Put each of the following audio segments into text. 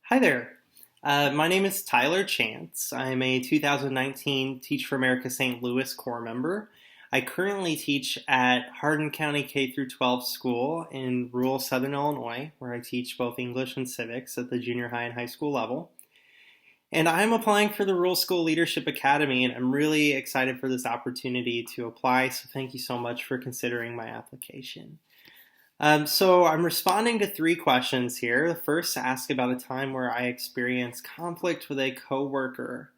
Hi there. My name is Tyler Chance. I'm a 2019 Teach for America St. Louis Corps member. I currently teach at Hardin County K through 12 school in rural Southern Illinois, where I teach both English and civics at the junior high and high school level. And I'm applying for the Rural School Leadership Academy, and I'm really excited for this opportunity to apply. So thank you so much for considering my application. So I'm responding to three questions here. The first asks about a time where I experienced conflict with a coworker.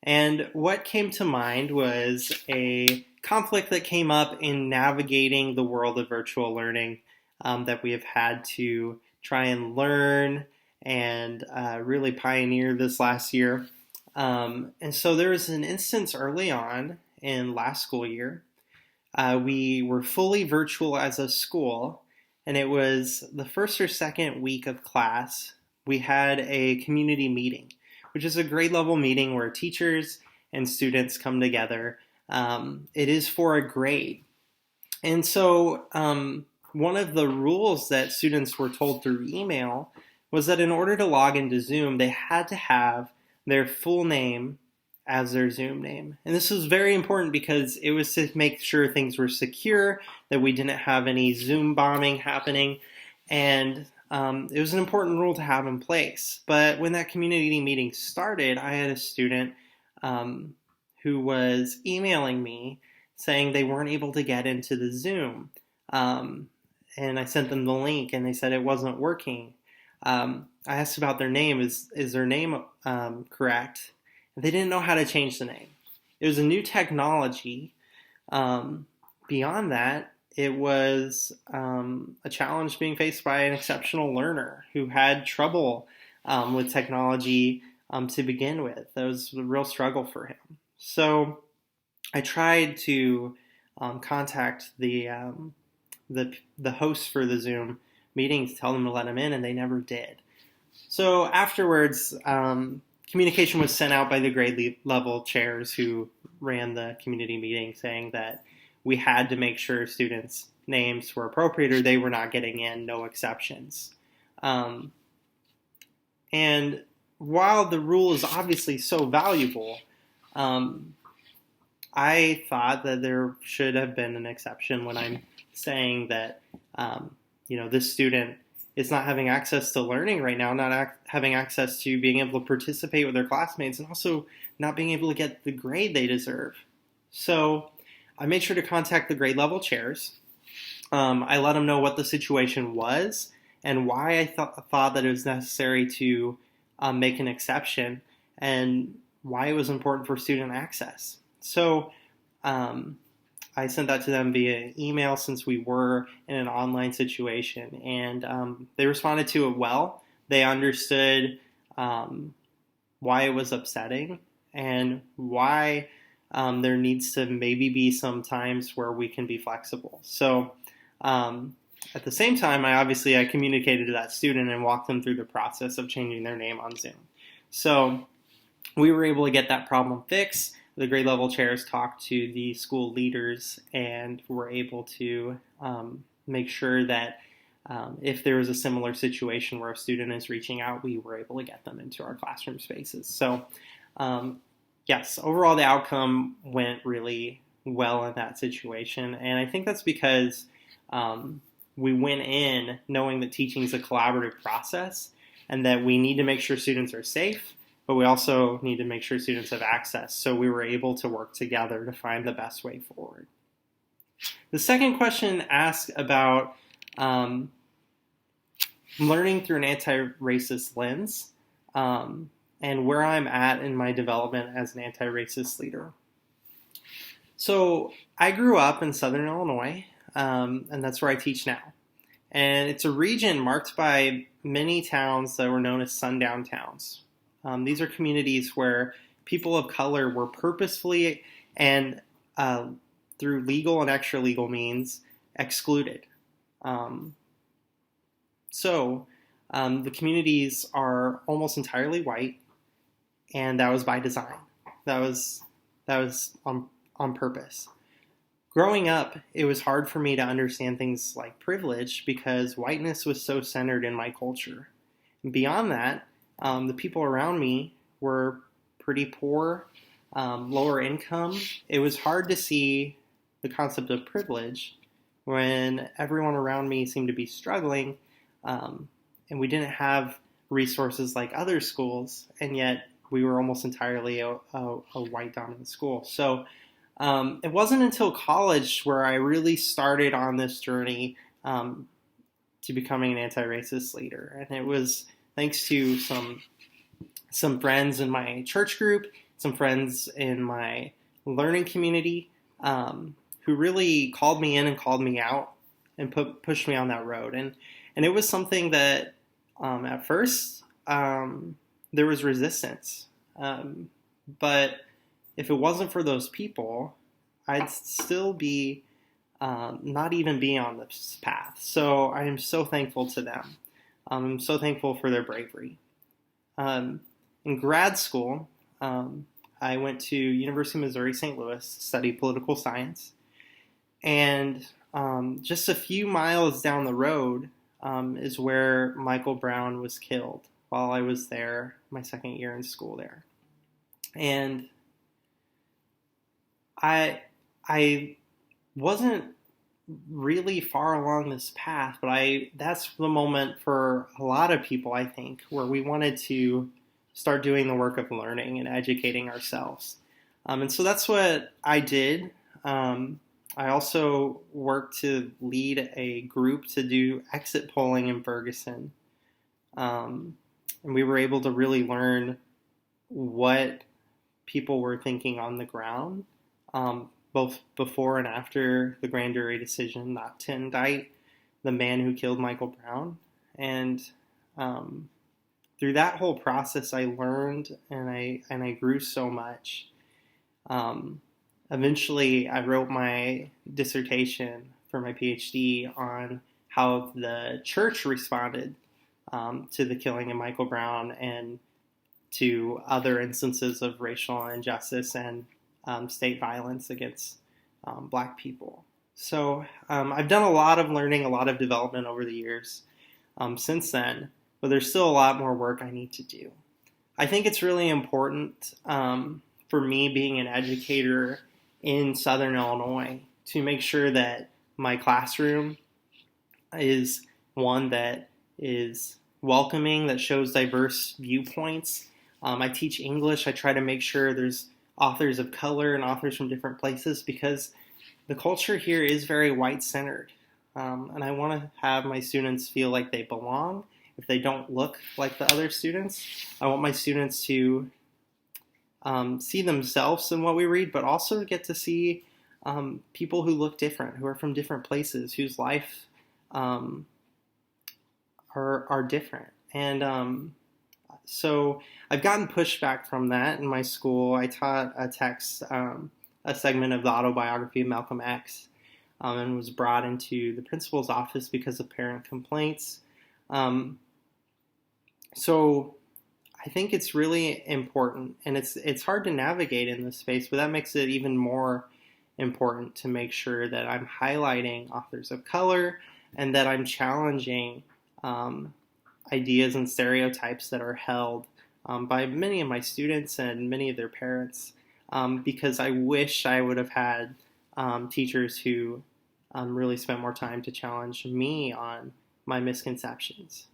And what came to mind was a conflict that came up in navigating the world of virtual learning that we have had to try and learn and really pioneer this last year. And so there was an instance early on in last school year. We were fully virtual as a school. And it was the first or second week of class, we had a community meeting, which is a grade level meeting where teachers and students come together. It is for a grade. And so one of the rules that students were told through email was that in order to log into Zoom, they had to have their full name as their Zoom name. And this was very important because it was to make sure things were secure, that we didn't have any Zoom bombing happening, and it was an important rule to have in place. But when that community meeting started, I had a student who was emailing me saying they weren't able to get into the Zoom. And I sent them the link, and they said it wasn't working. I asked about their name. Is their name correct? They didn't know how to change the name. It was a new technology. Beyond that, it was a challenge being faced by an exceptional learner who had trouble with technology to begin with. That was a real struggle for him. So I tried to contact the hosts for the Zoom meeting to tell them to let him in, and they never did. So afterwards, communication was sent out by the grade level chairs who ran the community meeting saying that we had to make sure students' names were appropriate or they were not getting in, no exceptions. And while the rule is obviously so valuable, I thought that there should have been an exception when I'm saying that, this student is not having access to learning right now, not having access to being able to participate with their classmates, and also not being able to get the grade they deserve. So I made sure to contact the grade level chairs. I let them know what the situation was and why I thought that it was necessary to make an exception and why it was important for student access. So I sent that to them via email since we were in an online situation, and they responded to it well. They understood why it was upsetting and why there needs to maybe be some times where we can be flexible. So at the same time, I communicated to that student and walked them through the process of changing their name on Zoom. So we were able to get that problem fixed. The grade level chairs talked to the school leaders and were able to make sure that if there was a similar situation where a student is reaching out, we were able to get them into our classroom spaces. So yes, overall the outcome went really well in that situation. And I think that's because we went in knowing that teaching is a collaborative process and that we need to make sure students are safe, but we also need to make sure students have access. So we were able to work together to find the best way forward. The second question asks about learning through an anti-racist lens and where I'm at in my development as an anti-racist leader. So I grew up in Southern Illinois, and that's where I teach now. And it's a region marked by many towns that were known as sundown towns. These are communities where people of color were purposefully and through legal and extra-legal means excluded. So the communities are almost entirely white, and that was by design. That was on purpose. Growing up, it was hard for me to understand things like privilege because whiteness was so centered in my culture. And beyond that, The people around me were pretty poor, lower income. It was hard to see the concept of privilege when everyone around me seemed to be struggling, and we didn't have resources like other schools, and yet we were almost entirely a white dominant school. So it wasn't until college where I really started on this journey to becoming an anti-racist leader, and it was thanks to some friends in my church group, some friends in my learning community, who really called me in and called me out and pushed me on that road. And it was something that at first there was resistance. But if it wasn't for those people, I'd still be not even be on this path. So I am so thankful to them. I'm so thankful for their bravery. In grad school, I went to University of Missouri St. Louis to study political science. And just a few miles down the road is where Michael Brown was killed while I was there, my second year in school there. And I wasn't really far along this path, but that's the moment for a lot of people, I think, where we wanted to start doing the work of learning and educating ourselves. And so that's what I did. I also worked to lead a group to do exit polling in Ferguson. And we were able to really learn what people were thinking on the ground, both before and after the grand jury decision not to indict the man who killed Michael Brown. And through that whole process, I learned and I grew so much. Eventually, I wrote my dissertation for my PhD on how the church responded to the killing of Michael Brown and to other instances of racial injustice and state violence against Black people. So I've done a lot of learning, a lot of development over the years since then, but there's still a lot more work I need to do. I think it's really important for me being an educator in Southern Illinois to make sure that my classroom is one that is welcoming, that shows diverse viewpoints. I teach English. I try to make sure there's authors of color and authors from different places because the culture here is very white-centered. And I want to have my students feel like they belong. If they don't look like the other students, I want my students to see themselves in what we read, but also get to see people who look different, who are from different places, whose life are different. And so I've gotten pushback from that in my school. I taught a segment of the autobiography of Malcolm X, and was brought into the principal's office because of parent complaints. So I think it's really important, and it's hard to navigate in this space, but that makes it even more important to make sure that I'm highlighting authors of color and that I'm challenging ideas and stereotypes that are held by many of my students and many of their parents, because I wish I would have had teachers who really spent more time to challenge me on my misconceptions.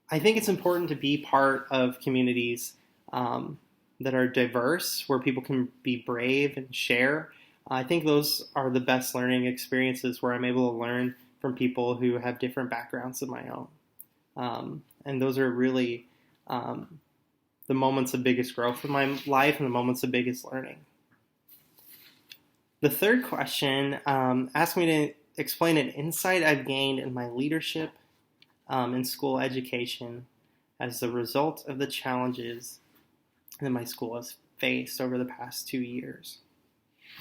I think it's important to be part of communities that are diverse, where people can be brave and share. I think those are the best learning experiences, where I'm able to learn from people who have different backgrounds than my own. And those are really the moments of biggest growth in my life and the moments of biggest learning. The third question asked me to explain an insight I've gained in my leadership in school education as a result of the challenges that my school has faced over the past 2 years.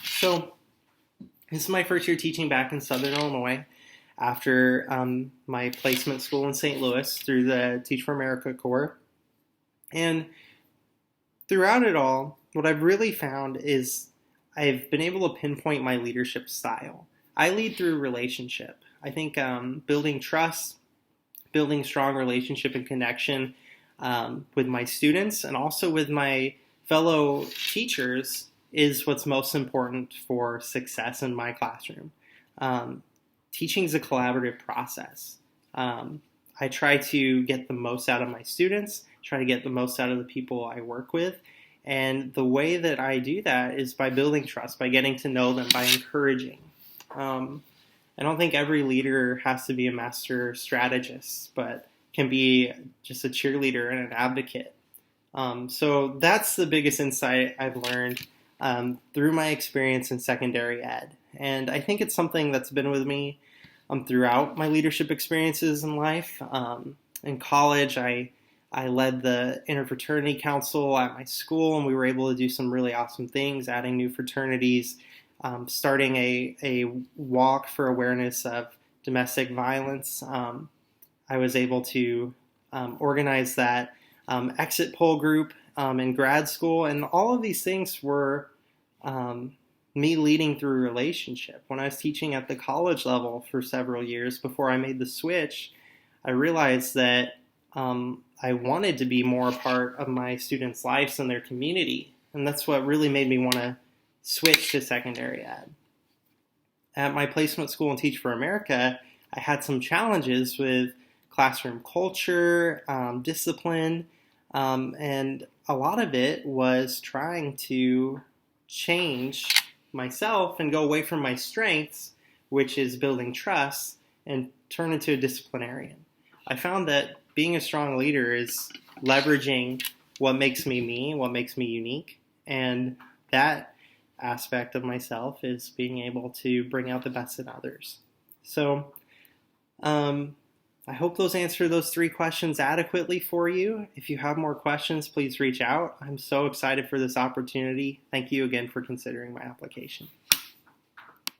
So this is my first year teaching back in Southern Illinois after my placement school in St. Louis through the Teach for America Corps. And throughout it all, what I've really found is I've been able to pinpoint my leadership style. I lead through relationship. I think building trust, building strong relationship and connection with my students and also with my fellow teachers is what's most important for success in my classroom. Teaching is a collaborative process. I try to get the most out of my students, try to get the most out of the people I work with. And the way that I do that is by building trust, by getting to know them, by encouraging. I don't think every leader has to be a master strategist, but can be just a cheerleader and an advocate. So that's the biggest insight I've learned through my experience in secondary ed. And I think it's something that's been with me throughout my leadership experiences in life. In college, I led the interfraternity council at my school, and we were able to do some really awesome things, adding new fraternities, starting a walk for awareness of domestic violence. I was able to organize that exit poll group in grad school, and all of these things were me leading through a relationship. When I was teaching at the college level for several years before I made the switch, I realized that I wanted to be more a part of my students' lives and their community, and that's what really made me want to switch to secondary ed. At my placement school in Teach for America, I had some challenges with classroom culture, discipline, and a lot of it was trying to change myself and go away from my strengths, which is building trust, and turn into a disciplinarian. I found that being a strong leader is leveraging what makes me me, what makes me unique, and that aspect of myself is being able to bring out the best in others. So I hope those answer those 3 questions adequately for you. If you have more questions, please reach out. I'm so excited for this opportunity. Thank you again for considering my application.